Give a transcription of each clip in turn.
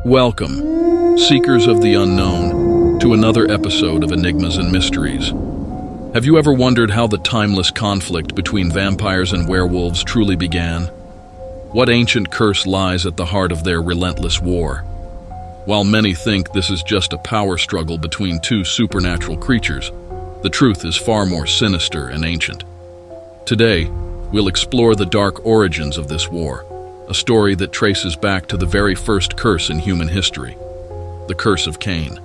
Welcome, seekers of the unknown, to another episode of Enigmas and Mysteries. Have you ever wondered how the timeless conflict between vampires and werewolves truly began? What ancient curse lies at the heart of their relentless war? While many think this is just a power struggle between two supernatural creatures, the truth is far more sinister and ancient. Today, we'll explore the dark origins of this war, a story that traces back to the very first curse in human history, the curse of Cain.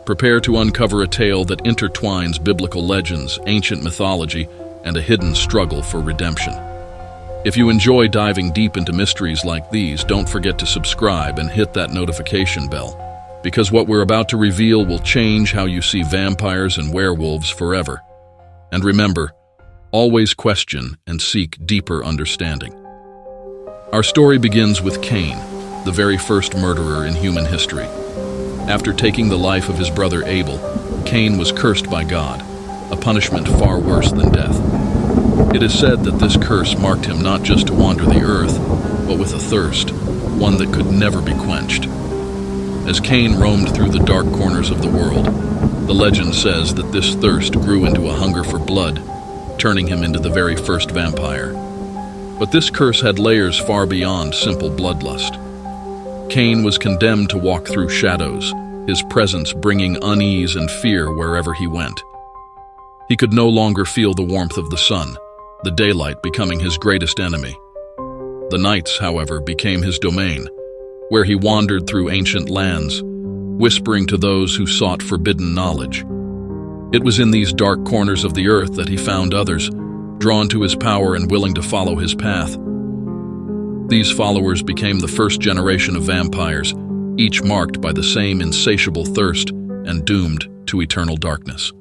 Prepare to uncover a tale that intertwines biblical legends, ancient mythology, and a hidden struggle for redemption. If you enjoy diving deep into mysteries like these, don't forget to subscribe and hit that notification bell, because what we're about to reveal will change how you see vampires and werewolves forever. And remember, always question and seek deeper understanding. Our story begins with Cain, the very first murderer in human history. After taking the life of his brother Abel, Cain was cursed by God, a punishment far worse than death. It is said that this curse marked him not just to wander the earth, but with a thirst, one that could never be quenched. As Cain roamed through the dark corners of the world, the legend says that this thirst grew into a hunger for blood, turning him into the very first vampire. But this curse had layers far beyond simple bloodlust. Cain was condemned to walk through shadows, his presence bringing unease and fear wherever he went. He could no longer feel the warmth of the sun, the daylight becoming his greatest enemy. The nights, however, became his domain, where he wandered through ancient lands, whispering to those who sought forbidden knowledge. It was in these dark corners of the earth that he found others, drawn to his power and willing to follow his path. These followers became the first generation of vampires, each marked by the same insatiable thirst and doomed to eternal darkness.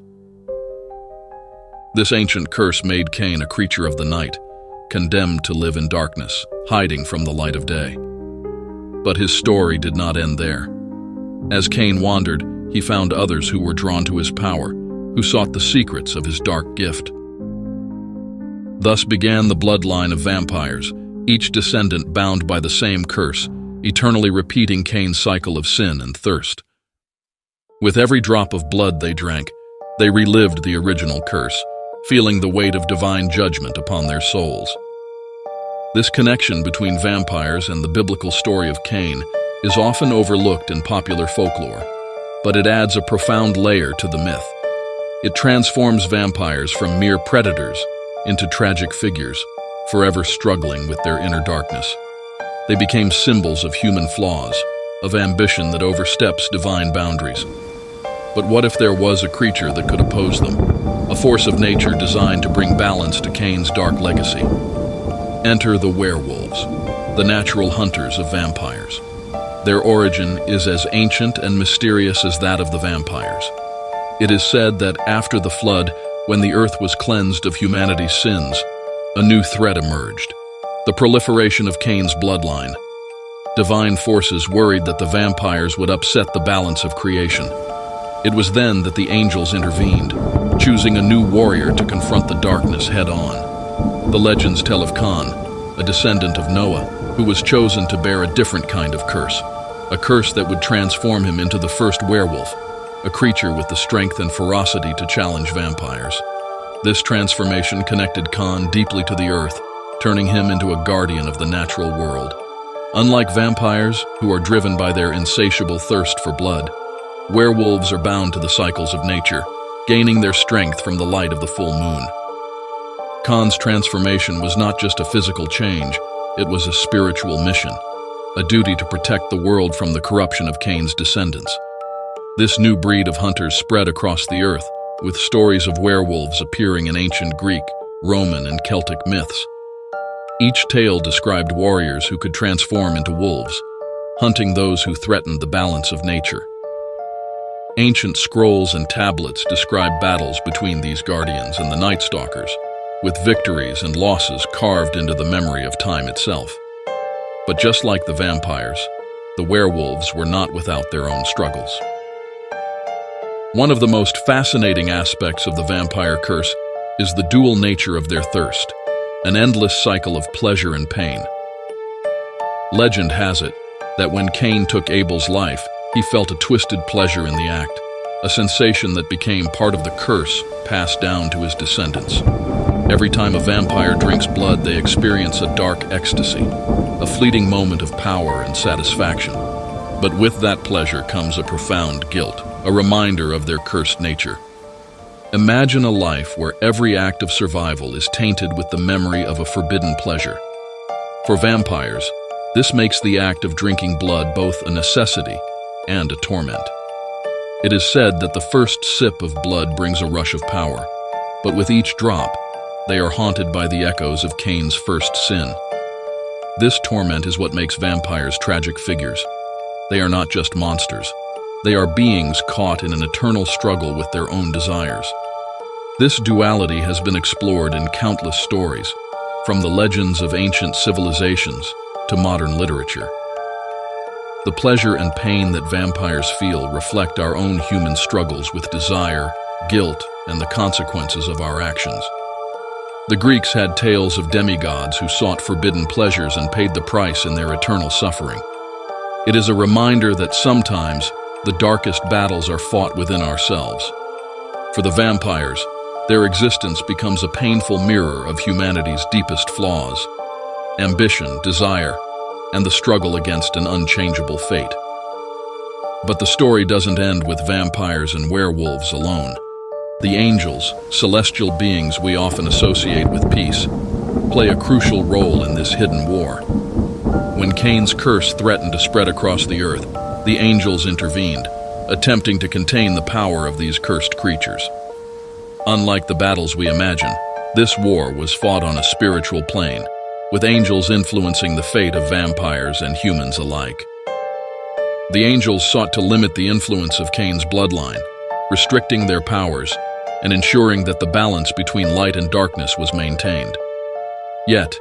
This ancient curse made Cain a creature of the night, condemned to live in darkness, hiding from the light of day. But his story did not end there. As Cain wandered, he found others who were drawn to his power, who sought the secrets of his dark gift. Thus began the bloodline of vampires, each descendant bound by the same curse, eternally repeating Cain's cycle of sin and thirst. With every drop of blood they drank, they relived the original curse, feeling the weight of divine judgment upon their souls. This connection between vampires and the biblical story of Cain is often overlooked in popular folklore, but it adds a profound layer to the myth. It transforms vampires from mere predators into tragic figures, forever struggling with their inner darkness. They became symbols of human flaws, of ambition that oversteps divine boundaries. But what if there was a creature that could oppose them, a force of nature designed to bring balance to Cain's dark legacy? Enter the werewolves, the natural hunters of vampires. Their origin is as ancient and mysterious as that of the vampires. It is said that after the flood, when the earth was cleansed of humanity's sins, a new threat emerged: the proliferation of Cain's bloodline. Divine forces worried that the vampires would upset the balance of creation. It was then that the angels intervened, choosing a new warrior to confront the darkness head-on. The legends tell of Cain, a descendant of Noah, who was chosen to bear a different kind of curse, a curse that would transform him into the first werewolf, a creature with the strength and ferocity to challenge vampires. This transformation connected Cain deeply to the earth, turning him into a guardian of the natural world. Unlike vampires, who are driven by their insatiable thirst for blood, werewolves are bound to the cycles of nature, gaining their strength from the light of the full moon. Cain's transformation was not just a physical change, it was a spiritual mission, a duty to protect the world from the corruption of Cain's descendants. This new breed of hunters spread across the earth, with stories of werewolves appearing in ancient Greek, Roman, and Celtic myths. Each tale described warriors who could transform into wolves, hunting those who threatened the balance of nature. Ancient scrolls and tablets describe battles between these guardians and the Night Stalkers, with victories and losses carved into the memory of time itself. But just like the vampires, the werewolves were not without their own struggles. One of the most fascinating aspects of the vampire curse is the dual nature of their thirst, an endless cycle of pleasure and pain. Legend has it that when Cain took Abel's life, he felt a twisted pleasure in the act, a sensation that became part of the curse passed down to his descendants. Every time a vampire drinks blood, they experience a dark ecstasy, a fleeting moment of power and satisfaction. But with that pleasure comes a profound guilt, a reminder of their cursed nature. Imagine a life where every act of survival is tainted with the memory of a forbidden pleasure. For vampires, this makes the act of drinking blood both a necessity and a torment. It is said that the first sip of blood brings a rush of power, but with each drop, they are haunted by the echoes of Cain's first sin. This torment is what makes vampires tragic figures. They are not just monsters. They are beings caught in an eternal struggle with their own desires. This duality has been explored in countless stories, from the legends of ancient civilizations to modern literature. The pleasure and pain that vampires feel reflect our own human struggles with desire, guilt, and the consequences of our actions. The Greeks had tales of demigods who sought forbidden pleasures and paid the price in their eternal suffering. It is a reminder that sometimes the darkest battles are fought within ourselves. For the vampires, their existence becomes a painful mirror of humanity's deepest flaws: ambition, desire, and the struggle against an unchangeable fate. But the story doesn't end with vampires and werewolves alone. The angels, celestial beings we often associate with peace, play a crucial role in this hidden war. When Cain's curse threatened to spread across the earth, the angels intervened, attempting to contain the power of these cursed creatures. Unlike the battles we imagine, this war was fought on a spiritual plane, with angels influencing the fate of vampires and humans alike. The angels sought to limit the influence of Cain's bloodline, restricting their powers and ensuring that the balance between light and darkness was maintained. Yet,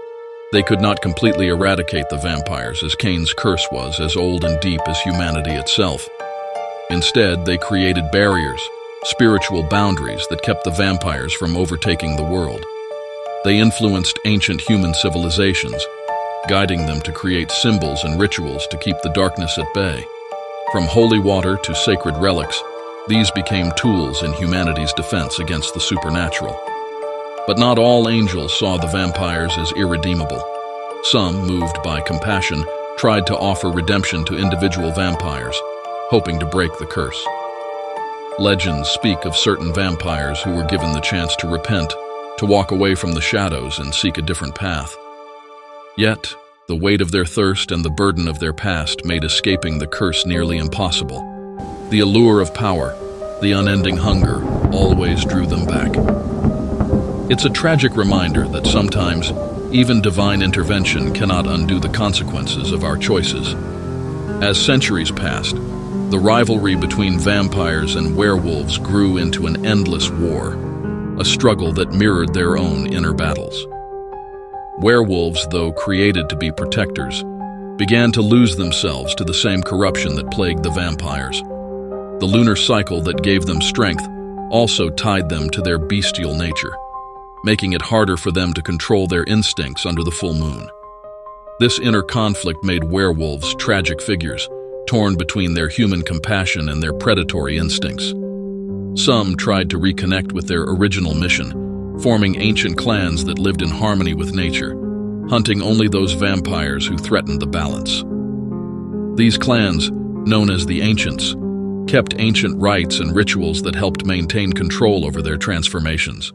they could not completely eradicate the vampires, as Cain's curse was as old and deep as humanity itself. Instead, they created barriers, spiritual boundaries that kept the vampires from overtaking the world. They influenced ancient human civilizations, guiding them to create symbols and rituals to keep the darkness at bay. From holy water to sacred relics, these became tools in humanity's defense against the supernatural. But not all angels saw the vampires as irredeemable. Some, moved by compassion, tried to offer redemption to individual vampires, hoping to break the curse. Legends speak of certain vampires who were given the chance to repent, to walk away from the shadows and seek a different path. Yet, the weight of their thirst and the burden of their past made escaping the curse nearly impossible. The allure of power, the unending hunger, always drew them back. It's a tragic reminder that sometimes even divine intervention cannot undo the consequences of our choices. As centuries passed, the rivalry between vampires and werewolves grew into an endless war, a struggle that mirrored their own inner battles. Werewolves, though created to be protectors, began to lose themselves to the same corruption that plagued the vampires. The lunar cycle that gave them strength also tied them to their bestial nature, making it harder for them to control their instincts under the full moon. This inner conflict made werewolves tragic figures, torn between their human compassion and their predatory instincts. Some tried to reconnect with their original mission, forming ancient clans that lived in harmony with nature, hunting only those vampires who threatened the balance. These clans, known as the Ancients, kept ancient rites and rituals that helped maintain control over their transformations.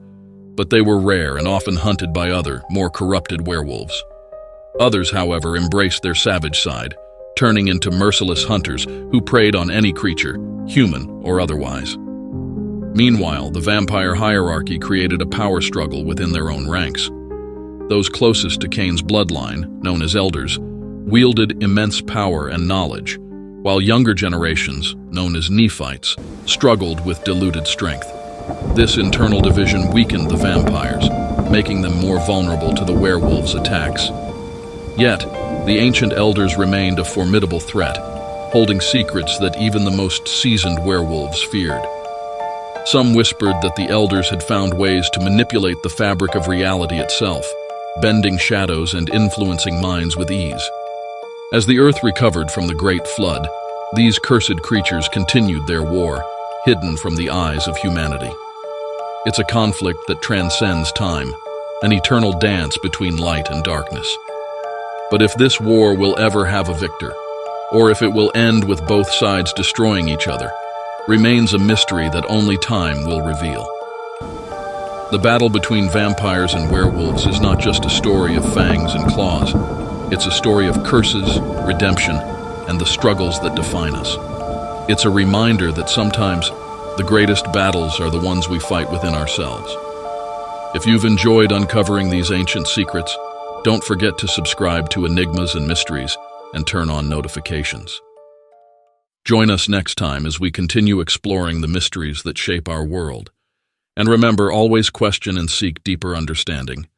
But they were rare and often hunted by other, more corrupted werewolves. Others, however, embraced their savage side, turning into merciless hunters who preyed on any creature, human or otherwise. Meanwhile, the vampire hierarchy created a power struggle within their own ranks. Those closest to Cain's bloodline, known as elders, wielded immense power and knowledge, while younger generations, known as Nephites, struggled with diluted strength. This internal division weakened the vampires, making them more vulnerable to the werewolves' attacks. Yet, the ancient elders remained a formidable threat, holding secrets that even the most seasoned werewolves feared. Some whispered that the elders had found ways to manipulate the fabric of reality itself, bending shadows and influencing minds with ease. As the earth recovered from the Great Flood, these cursed creatures continued their war, hidden from the eyes of humanity. It's a conflict that transcends time, an eternal dance between light and darkness. But if this war will ever have a victor, or if it will end with both sides destroying each other, remains a mystery that only time will reveal. The battle between vampires and werewolves is not just a story of fangs and claws. It's a story of curses, redemption, and the struggles that define us. It's a reminder that sometimes the greatest battles are the ones we fight within ourselves. If you've enjoyed uncovering these ancient secrets, don't forget to subscribe to Enigmas and Mysteries and turn on notifications. Join us next time as we continue exploring the mysteries that shape our world. And remember, always question and seek deeper understanding.